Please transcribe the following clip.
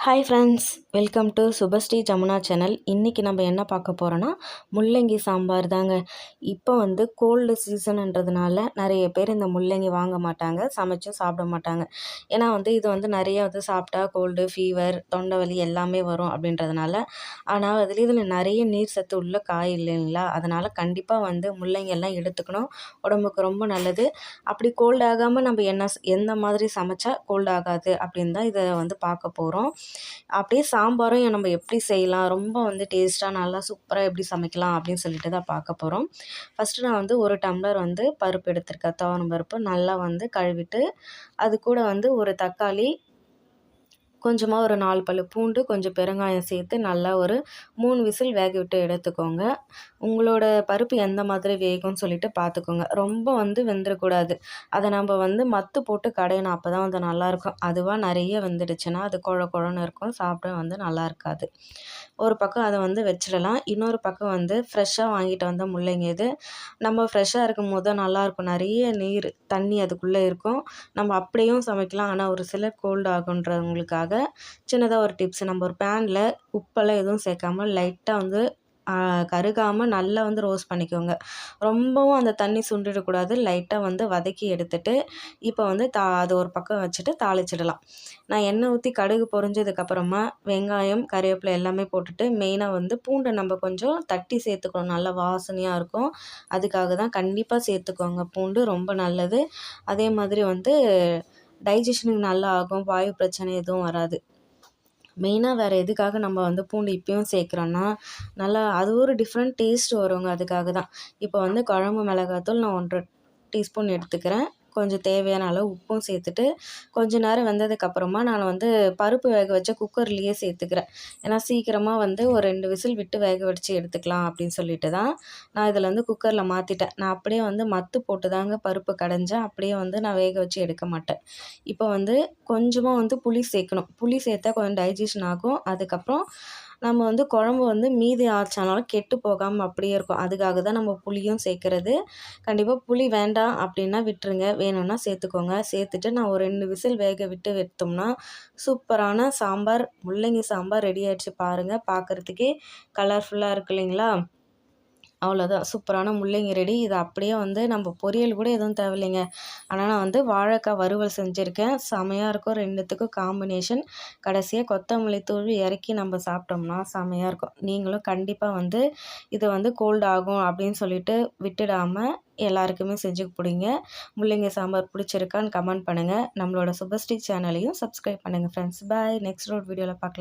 Hi friends, welcome to Subhashree Jamuna channel. இன்றைக்கி நம்ம என்ன பார்க்க போகிறோன்னா முள்ளங்கி சாம்பார் தாங்க. இப்போ கோல்டு சீசன்ன்றதுனால நிறைய பேர் இந்த முள்ளங்கி வாங்க மாட்டாங்க, சமைச்சும் சாப்பிட மாட்டாங்க. ஏன்னா இது நிறைய சாப்பிட்டா கோல்டு, ஃபீவர், தொண்டை வலி எல்லாமே வரும் அப்படின்றதுனால. ஆனால் இதில் நிறைய நீர் சத்து உள்ள காய் இல்லைங்களா, அதனால் கண்டிப்பாக முள்ளங்கி எல்லாம் எடுத்துக்கணும். உடம்புக்கு ரொம்ப நல்லது. அப்படி கோல்டு ஆகாமல் நம்ம எந்த மாதிரி சமைச்சா கோல்டு ஆகாது அப்படின்னு தான் இதை பார்க்க போகிறோம். அப்படியே சாம்பாரும் நம்ம எப்படி செய்யலாம், ரொம்ப டேஸ்ட்டாக நல்லா சூப்பராக எப்படி சமைக்கலாம் அப்படின்னு சொல்லிட்டு தான் பார்க்க போகிறோம். ஃபஸ்ட்டு நான் ஒரு டம்ளர் பருப்பு எடுத்திருக்கேன், துவரம் பருப்பு. நல்லா கழுவிட்டு அது கூட ஒரு தக்காளி, கொஞ்சமாக ஒரு 4 பல்லு பூண்டு, கொஞ்சம் பெருங்காயம் சேர்த்து நல்லா ஒரு 3 விசில் வேக விட்டு எடுத்துக்கோங்க. உங்களோட பருப்பு எந்த மாதிரி வேகும்னு சொல்லிட்டு பார்த்துக்கோங்க. ரொம்ப வெந்துடக்கூடாது. அதை நம்ம மத்து போட்டு கடையணும், அப்போ தான் நல்லாயிருக்கும். அதுவாக நிறைய வெந்துடுச்சுன்னா அது குழ குழன்னு இருக்கும், சாப்பிட நல்லா இருக்காது. ஒரு பக்கம் அதை வச்சிடலாம். இன்னொரு பக்கம் ஃப்ரெஷ்ஷாக வாங்கிட்டு வந்த முள்ளங்கி. இது நம்ம ஃப்ரெஷ்ஷாக இருக்கும் போது தான் நல்லாயிருக்கும். நிறைய நீர் தண்ணி அதுக்குள்ளே இருக்கும். நம்ம அப்படியும் சமைக்கலாம். ஆனால் ஒரு சிலர் கோல்டு ஆகுன்றவங்களுக்காக சின்னதாக ஒரு டிப்ஸ். நம்ம ஒரு பேனில் உப்பெல்லாம் எதுவும் சேர்க்காமல் லைட்டாக கருகாமல் நல்லா ரோஸ்ட் பண்ணிக்கோங்க. ரொம்பவும் அந்த தண்ணி சுண்டிடக்கூடாது. லைட்டாக வதக்கி எடுத்துட்டு இப்போ அது ஒரு பக்கம் வச்சுட்டு தாளிச்சிடலாம். நான் எண்ணெய் ஊற்றி கடுகு பொரிஞ்சதுக்கப்புறமா வெங்காயம், கறிவேப்பிலை எல்லாமே போட்டுட்டு மெயினாக பூண்டை நம்ம கொஞ்சம் தட்டி சேர்த்துக்கணும். நல்லா வாசனையாக இருக்கும். அதுக்காக தான் கண்டிப்பாக சேர்த்துக்கோங்க. பூண்டு ரொம்ப நல்லது. அதே மாதிரி டைஜஷனுக்கு நல்லா ஆகும். வாயு பிரச்சனை எதுவும் வராது. மெயினாக வேறு எதுக்காக நம்ம பூண்டு இப்பயும் சேர்க்குறோன்னா, நல்லா அது ஒரு டிஃப்ரெண்ட் டேஸ்ட் வருங்க. அதுக்காக தான். இப்போ குழம்பு மிளகாத்தூள் நான் 1 1/2 டீஸ்பூன் எடுத்துக்கிறேன். கொஞ்சம் தேவையான அளவு உப்பும் சேர்த்துட்டு கொஞ்ச நேரம் வெந்ததுக்கப்புறமா நான் பருப்பு வேக வச்ச குக்கர்லேயே சேர்த்துக்கிறேன். ஏன்னா சீக்கிரமாக ஒரு 2 விசில் விட்டு வேக வச்சு எடுத்துக்கலாம் அப்படின்னு சொல்லிட்டு தான் நான் இதில் குக்கரில் மாற்றிட்டேன். நான் அப்படியே மத்து போட்டு தாங்க பருப்பு கடைஞ்சேன். அப்படியே நான் வேக வச்சு எடுக்க மாட்டேன். இப்போ கொஞ்சமாக புளி சேர்க்கணும். புளி சேர்த்தா கொஞ்சம் டைஜஷன் ஆகும். அதுக்கப்புறம் நம்ம குழம்பு மீதி ஆச்சானாலும் கெட்டு போகாமல் அப்படியே இருக்கும். அதுக்காக தான் நம்ம புளியும் சேர்க்குறது. கண்டிப்பாக புளி வேண்டாம் அப்படின்னா விட்டுருங்க, வேணும்னா சேர்த்துக்கோங்க. சேர்த்துட்டு நான் ஒரு 2 விசில் வேக விட்டு எடுத்தோம்னா சூப்பரான சாம்பார், முள்ளங்கி சாம்பார் ரெடி ஆகிடுச்சு பாருங்கள். பார்க்குறதுக்கே கலர்ஃபுல்லாக இருக்கு இல்லைங்களா? அவ்வளோதான், சூப்பரான முள்ளங்கி ரெடி. இது அப்படியே நம்ம பொரியல் கூட எதுவும் தேவையில்லைங்க. ஆனால் நான் வாழைக்காய் வறுவல் செஞ்சுருக்கேன். செமையாக இருக்கும். 2த்துக்கும் காம்பினேஷன். கடைசியாக கொத்தமல்லி தூவி இறக்கி நம்ம சாப்பிட்டோம்னா செமையாக இருக்கும். நீங்களும் கண்டிப்பாக இது கோல்டு ஆகும் அப்படின்னு சொல்லிட்டு விட்டுடாமல் எல்லாருக்குமே செஞ்சு பிடிங்க. முள்ளங்கி சாம்பார் பிடிச்சிருக்கான்னு கமெண்ட் பண்ணுங்கள். நம்மளோட சுபஸ்ரீ சேனலையும் சப்ஸ்கிரைப் பண்ணுங்கள் ஃப்ரெண்ட்ஸ். பாய். நெக்ஸ்ட் ஒரு வீடியோவில் பார்க்கலாம்.